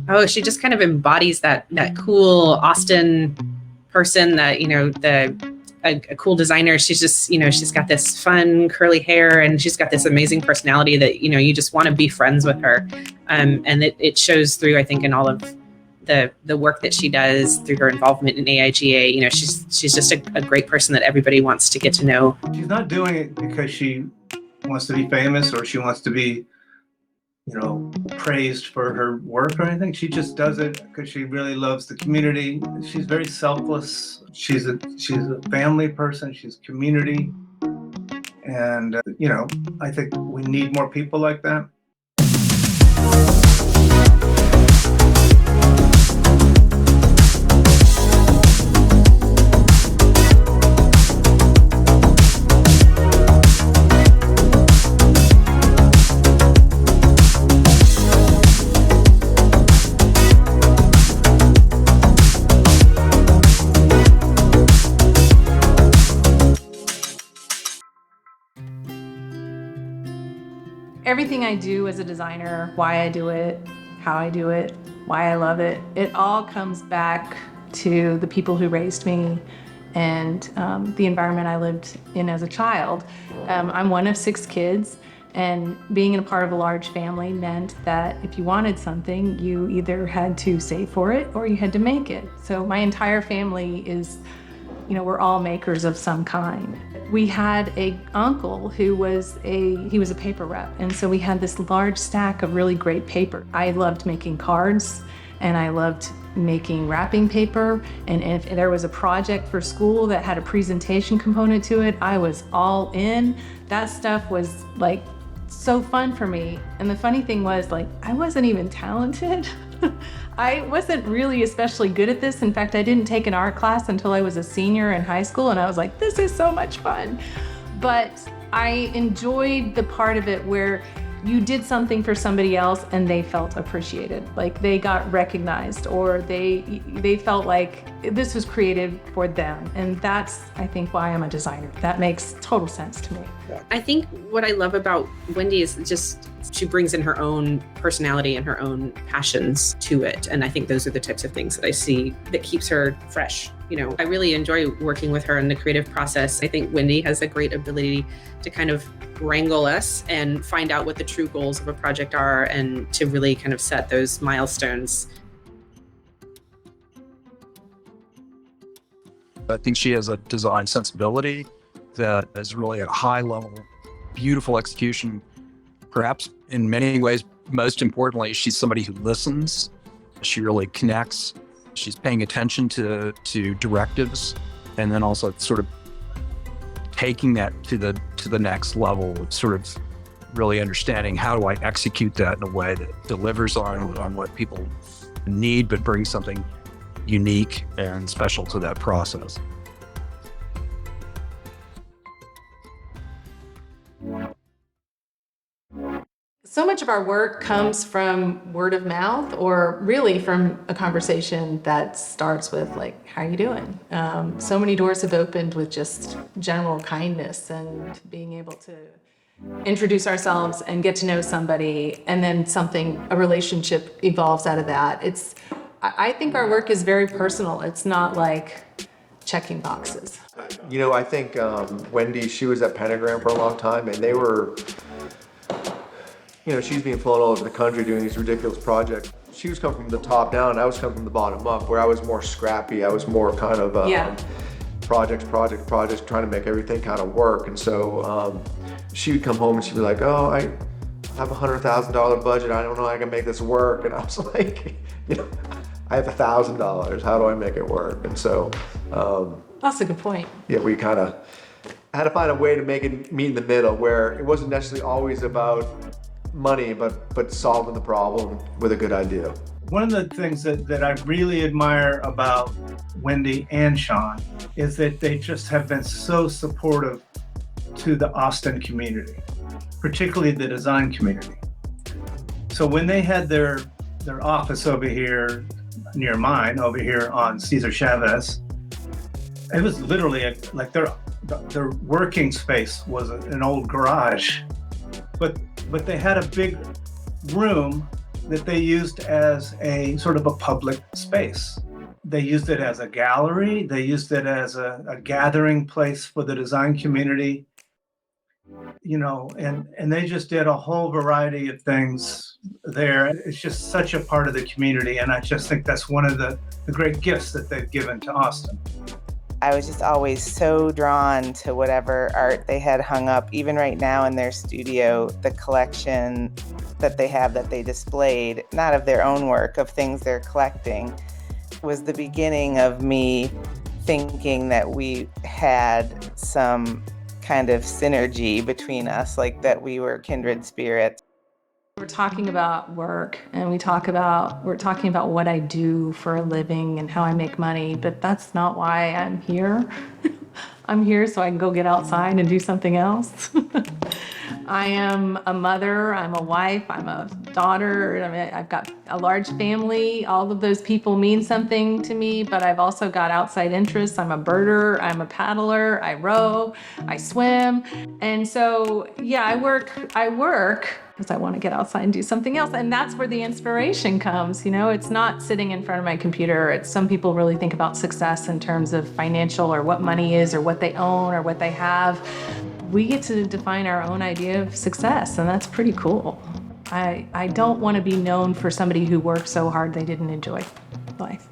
Oh, she just kind of embodies that cool Austin person, that, a cool designer. She's just, she's got this fun curly hair, and she's got this amazing personality that, you just want to be friends with her. And it shows through, I think, in all of the work that she does through her involvement in AIGA. She's just a great person that everybody wants to get to know. She's not doing it because she wants to be famous or she wants to be, praised for her work or anything. She just does it because she really loves the community. She's very selfless. She's a family person. She's community. And, I think we need more people like that. Everything I do as a designer, why I do it, how I do it, why I love it, it all comes back to the people who raised me and the environment I lived in as a child. I'm one of 6 kids, and being a part of a large family meant that if you wanted something, you either had to save for it or you had to make it. So my entire family is, we're all makers of some kind. We had a uncle who was a paper rep, and so we had this large stack of really great paper. I loved making cards, and I loved making wrapping paper, and if there was a project for school that had a presentation component to it, I was all in. That stuff was like so fun for me. And the funny thing was, I wasn't even talented. I wasn't really especially good at this. In fact, I didn't take an art class until I was a senior in high school, and I was like, this is so much fun. But I enjoyed the part of it where you did something for somebody else and they felt appreciated, like they got recognized, or they felt like this was created for them. And that's, I think, why I'm a designer. That makes total sense to me. I think what I love about Wendy is just she brings in her own personality and her own passions to it. And I think those are the types of things that I see that keeps her fresh. I really enjoy working with her in the creative process. I think Wendy has a great ability to kind of wrangle us and find out what the true goals of a project are, and to really kind of set those milestones. I think she has a design sensibility that is really at a high level, beautiful execution. Perhaps in many ways, most importantly, she's somebody who listens. She really connects. She's paying attention to directives, and then also sort of taking that to the next level, sort of really understanding how do I execute that in a way that delivers on what people need, but brings something unique and special to that process. So much of our work comes from word of mouth, or really from a conversation that starts with how are you doing? So many doors have opened with just general kindness and being able to introduce ourselves and get to know somebody, and then a relationship evolves out of that. I think our work is very personal. It's not like checking boxes. I think Wendy, she was at Pentagram for a long time, and they were, she's being flown all over the country doing these ridiculous projects. She was coming from the top down, and I was coming from the bottom up, where I was more scrappy. I was more kind of projects, trying to make everything kind of work. And so she would come home and she'd be like, oh, I have a $100,000 budget. I don't know how I can make this work. And I was like, I have $1,000. How do I make it work? And so that's a good point. Yeah, we kind of had to find a way to make it meet in the middle, where it wasn't necessarily always about money, but solving the problem with a good idea. One of the things that I really admire about Wendy and Sean is that they just have been so supportive to the Austin community, particularly the design community. So when they had their office over here near mine, over here on Cesar Chavez, it was literally like their working space was an old garage, but they had a big room that they used as a sort of a public space. They used it as a gallery. They used it as a gathering place for the design community, and they just did a whole variety of things there. It's just such a part of the community. And I just think that's one of the great gifts that they've given to Austin. I was just always so drawn to whatever art they had hung up, even right now in their studio, the collection that they have that they displayed, not of their own work, of things they're collecting, was the beginning of me thinking that we had some kind of synergy between us, like that we were kindred spirits. We're talking about work, and we're talking about what I do for a living and how I make money, but that's not why I'm here. I'm here so I can go get outside and do something else. I am a mother, I'm a wife, I'm a daughter, I've got a large family. All of those people mean something to me, but I've also got outside interests. I'm a birder, I'm a paddler, I row, I swim. And so, yeah, I work because I want to get outside and do something else. And that's where the inspiration comes. It's not sitting in front of my computer. Some people really think about success in terms of financial or what money is or what they own or what they have. We get to define our own idea of success, and that's pretty cool. I don't want to be known for somebody who worked so hard they didn't enjoy life.